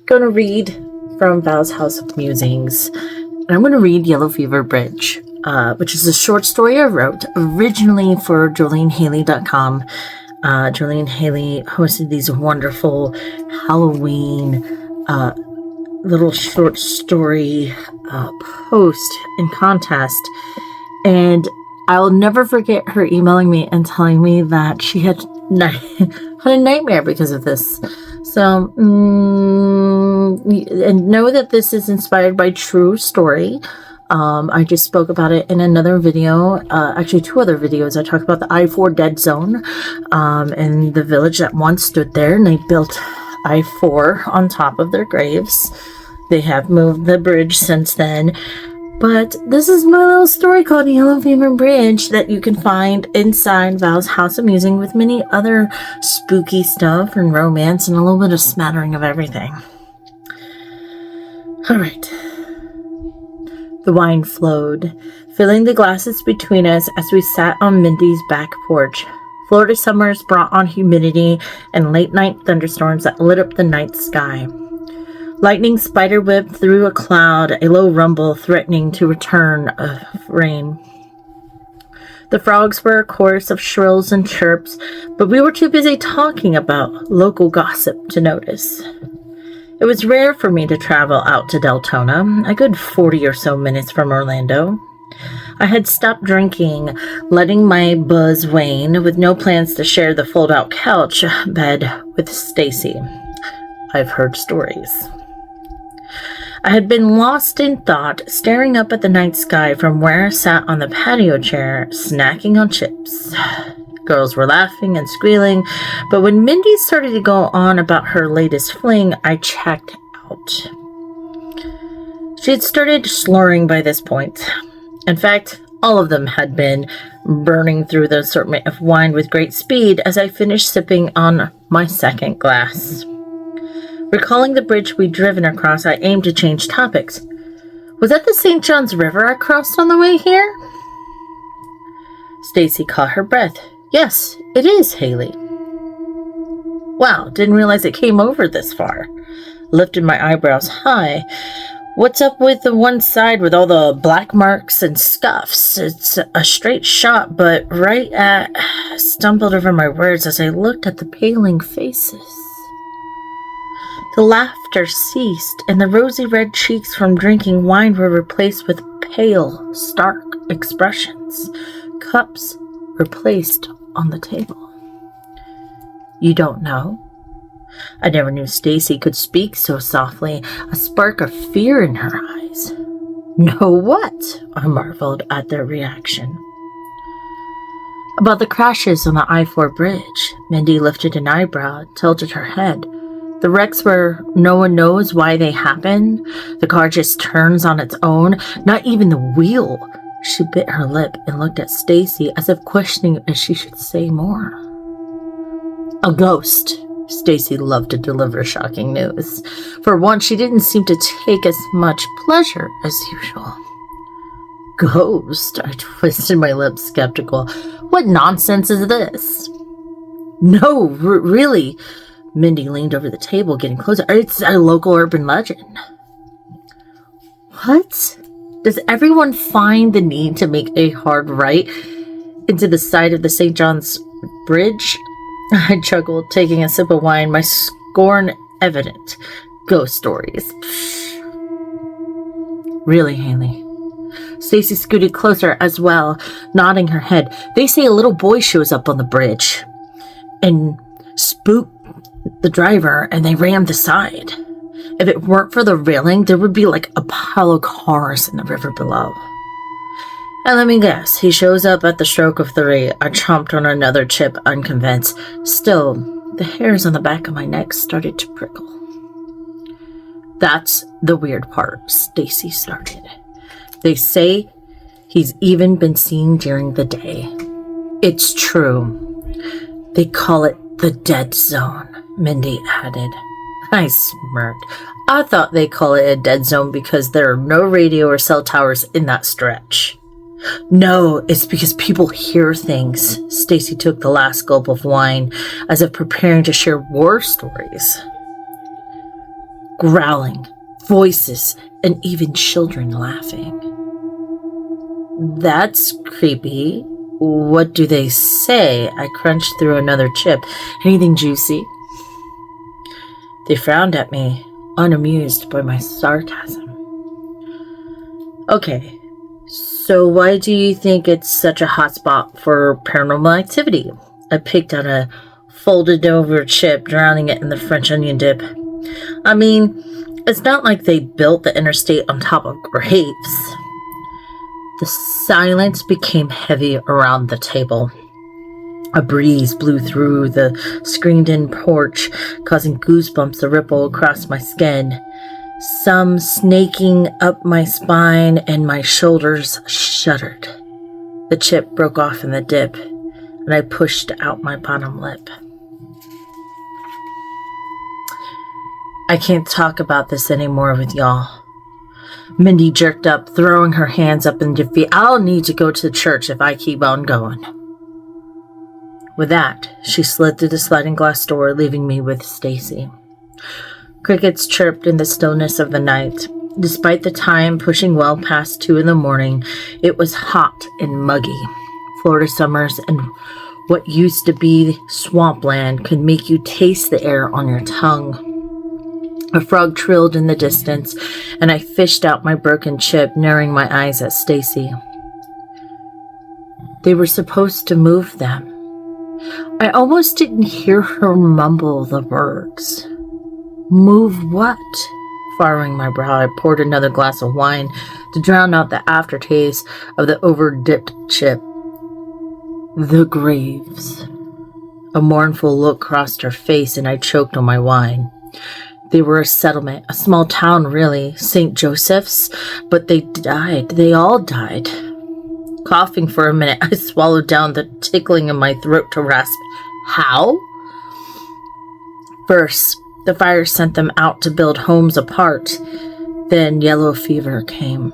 going to read from Val's House of Musings. And I'm going to read Yellow Fever Bridge, which is a short story I wrote originally for JoleneHaley.com. Jolene Haley hosted these wonderful Halloween little short story post and contest. And I'll never forget her emailing me and telling me that she had a nightmare because of this. So, and know that this is inspired by true story. I just spoke about it in another video, actually 2 other videos. I talked about the I-4 dead zone, and the village that once stood there, and they built I-4 on top of their graves. They have moved the bridge since then. But this is my little story called Yellow Fever Bridge that you can find inside Val's House of Musing with many other spooky stuff and romance and a little bit of smattering of everything. All right. The wine flowed, filling the glasses between us as we sat on Mindy's back porch. Florida summers brought on humidity and late-night thunderstorms that lit up the night sky. Lightning spiderwebbed through a cloud, a low rumble threatening to return of rain. The frogs were a chorus of shrills and chirps, but we were too busy talking about local gossip to notice. It was rare for me to travel out to Deltona, a good 40 or so minutes from Orlando. I had stopped drinking, letting my buzz wane, with no plans to share the fold-out couch bed with Stacy. I've heard stories. I had been lost in thought, staring up at the night sky from where I sat on the patio chair, snacking on chips. Girls were laughing and squealing, but when Mindy started to go on about her latest fling, I checked out. She had started slurring by this point. In fact, all of them had been, burning through the assortment of wine with great speed as I finished sipping on my second glass. Recalling the bridge we'd driven across, I aimed to change topics. Was that the St. John's River I crossed on the way here? Stacy caught her breath. Yes, it is, Haley. Wow, didn't realize it came over this far. Lifted my eyebrows high. What's up with the one side with all the black marks and scuffs? It's a straight shot, but stumbled over my words as I looked at the paling faces. The laughter ceased, and the rosy red cheeks from drinking wine were replaced with pale, stark expressions. Cups were placed on the table. You don't know? I never knew Stacy could speak so softly, a spark of fear in her eyes. Know what? I marveled at their reaction. About the crashes on the I-4 bridge. Mindy lifted an eyebrow, tilted her head. The wrecks where no one knows why they happen. The car just turns on its own, not even the wheel. She bit her lip and looked at Stacy as if questioning if she should say more. A ghost. Stacy loved to deliver shocking news. For once, she didn't seem to take as much pleasure as usual. Ghost? I twisted my lips, skeptical. What nonsense is this? No, really. Mindy leaned over the table, getting closer. It's a local urban legend. What? Does everyone find the need to make a hard right into the side of the St. John's Bridge? I chuckled, taking a sip of wine, my scorn evident. Ghost stories. Really, Haley? Stacy scooted closer as well, nodding her head. They say a little boy shows up on the bridge and spooked the driver, and they rammed the side. If it weren't for the railing, there would be like a pile of cars in the river below. And let me guess, he shows up at the stroke of 3. I chomped on another chip, unconvinced. Still, the hairs on the back of my neck started to prickle. That's the weird part, Stacy started. They say he's even been seen during the day. It's true. They call it the dead zone, Mindy added. I smirked. I thought they call it a dead zone because there are no radio or cell towers in that stretch. No, it's because people hear things. Stacy took the last gulp of wine as if preparing to share war stories. growling, voices, and even children laughing. That's creepy. What do they say? I crunched through another chip. Anything juicy? They frowned at me, unamused by my sarcasm. Okay, so why do you think it's such a hotspot for paranormal activity? I picked out a folded over chip, drowning it in the French onion dip. I mean, it's not like they built the interstate on top of graves. The silence became heavy around the table. A breeze blew through the screened-in porch, causing goosebumps to ripple across my skin, some snaking up my spine, and my shoulders shuddered. The chip broke off in the dip, and I pushed out my bottom lip. I can't talk about this anymore with y'all. Mindy jerked up, throwing her hands up in defeat. I'll need to go to church if I keep on going. With that, she slid through the sliding glass door, leaving me with Stacy. Crickets chirped in the stillness of the night. Despite the time pushing well past 2 a.m, it was hot and muggy. Florida summers and what used to be swampland could make you taste the air on your tongue. A frog trilled in the distance, and I fished out my broken chip, narrowing my eyes at Stacy. They were supposed to move them. I almost didn't hear her mumble the words. Move what? Furrowing my brow, I poured another glass of wine to drown out the aftertaste of the over-dipped chip. The graves. A mournful look crossed her face, and I choked on my wine. They were a settlement, a small town really, St. Joseph's, but they died. They all died. Coughing for a minute, I swallowed down the tickling in my throat to rasp, how? First, the fire sent them out to build homes apart. Then yellow fever came.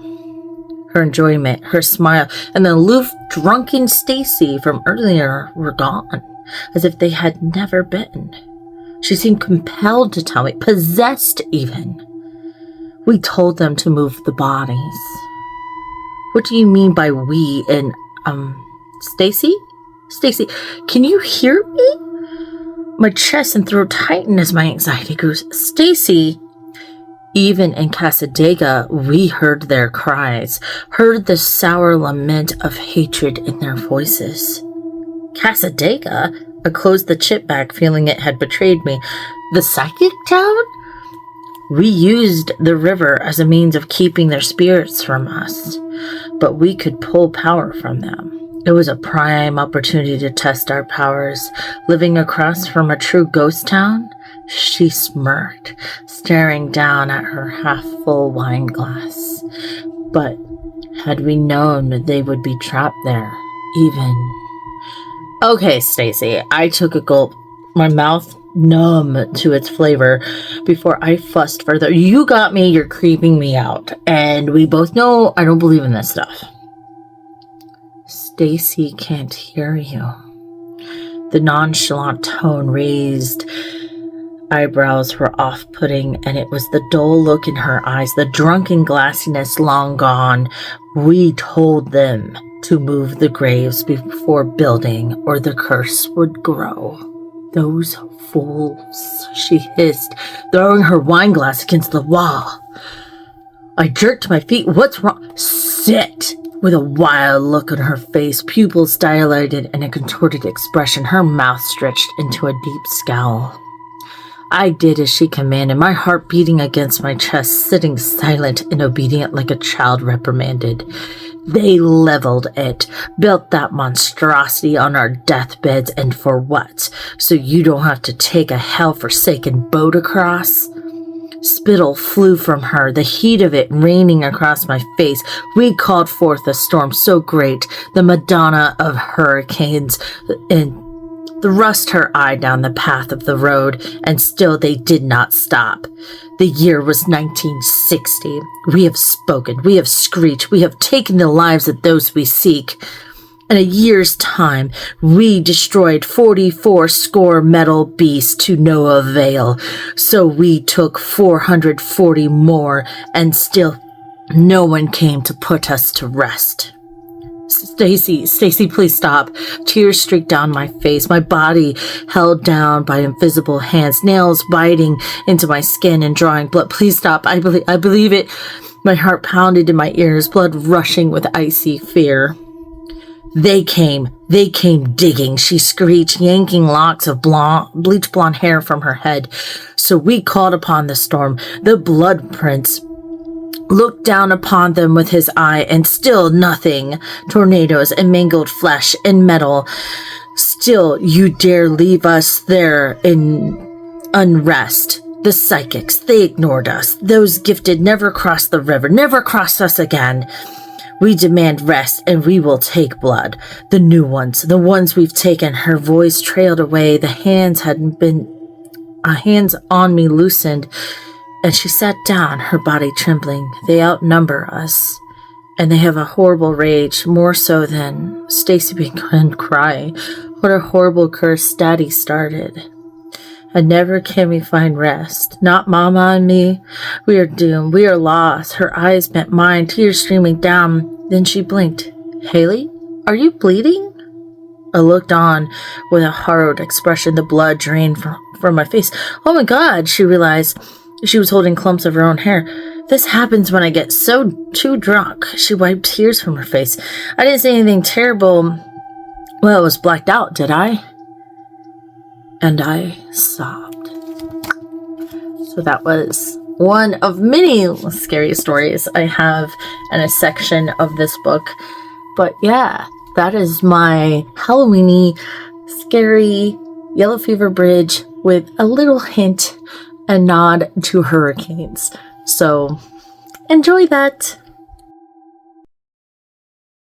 Her enjoyment, her smile, and the aloof, drunken Stacy from earlier were gone, as if they had never been. She seemed compelled to tell me, possessed even. We told them to move the bodies. What do you mean by we and, Stacy? Stacy, can you hear me? My chest and throat tightened as my anxiety grew. Stacy, even in Casadega, we heard their cries, heard the sour lament of hatred in their voices. Casadega? I closed the chip back, feeling it had betrayed me. The psychic town? We used the river as a means of keeping their spirits from us, but we could pull power from them. It was a prime opportunity to test our powers. Living across from a true ghost town, she smirked, staring down at her half-full wine glass. But had we known they would be trapped there, even... Okay, Stacy, I took a gulp, my mouth numb to its flavor, before I fussed further. You got me, you're creeping me out, and we both know I don't believe in this stuff. Stacy can't hear you. The nonchalant tone, raised eyebrows were off-putting, and it was the dull look in her eyes, the drunken glassiness long gone. We told them to move the graves before building, or the curse would grow. Those fools, she hissed, throwing her wine glass against the wall. I jerked to my feet. What's wrong? Sit! With a wild look on her face, pupils dilated in a contorted expression, her mouth stretched into a deep scowl. I did as she commanded, my heart beating against my chest, sitting silent and obedient like a child reprimanded. They leveled it, built that monstrosity on our deathbeds, and for what? So you don't have to take a hell-forsaken boat across? Spittle flew from her, the heat of it raining across my face. We called forth a storm so great, the Madonna of hurricanes, and thrust her eye down the path of the road, and still they did not stop. The year was 1960. We have spoken, we have screeched, we have taken the lives of those we seek. In a year's time, we destroyed 44 score metal beasts to no avail. So we took 440 more, and still no one came to put us to rest. Stacy, please stop. Tears streaked down my face, my body held down by invisible hands, nails biting into my skin and drawing blood. Please stop. I believe it. My heart pounded in my ears, blood rushing with icy fear. They came digging, she screeched, yanking locks of bleach blonde hair from her head. So we called upon the storm. The blood prince looked down upon them with his eye, and still nothing. Tornadoes and mangled flesh and metal. Still you dare leave us there in unrest. The psychics, they ignored us. Those gifted never crossed the river, never crossed us again. We demand rest, and we will take blood. The new ones, the ones we've taken. Her voice trailed away. The hands on me loosened, and she sat down, her body trembling. They outnumber us, and they have a horrible rage, more so than Stacy began crying. What a horrible curse Daddy started. And never can we find rest. Not Mama and me. We are doomed. We are lost. Her eyes met mine, tears streaming down. Then she blinked. Haley, are you bleeding? I looked on with a harrowed expression. The blood drained from my face. Oh my God, she realized. She was holding clumps of her own hair. This happens when I get too drunk. She wiped tears from her face. I didn't say anything terrible. Well, I was blacked out, did I? And I sobbed. So that was one of many scary stories I have in a section of this book. But yeah, that is my Halloweeny, scary yellow fever bridge with a little hint and nod to hurricanes. So enjoy that.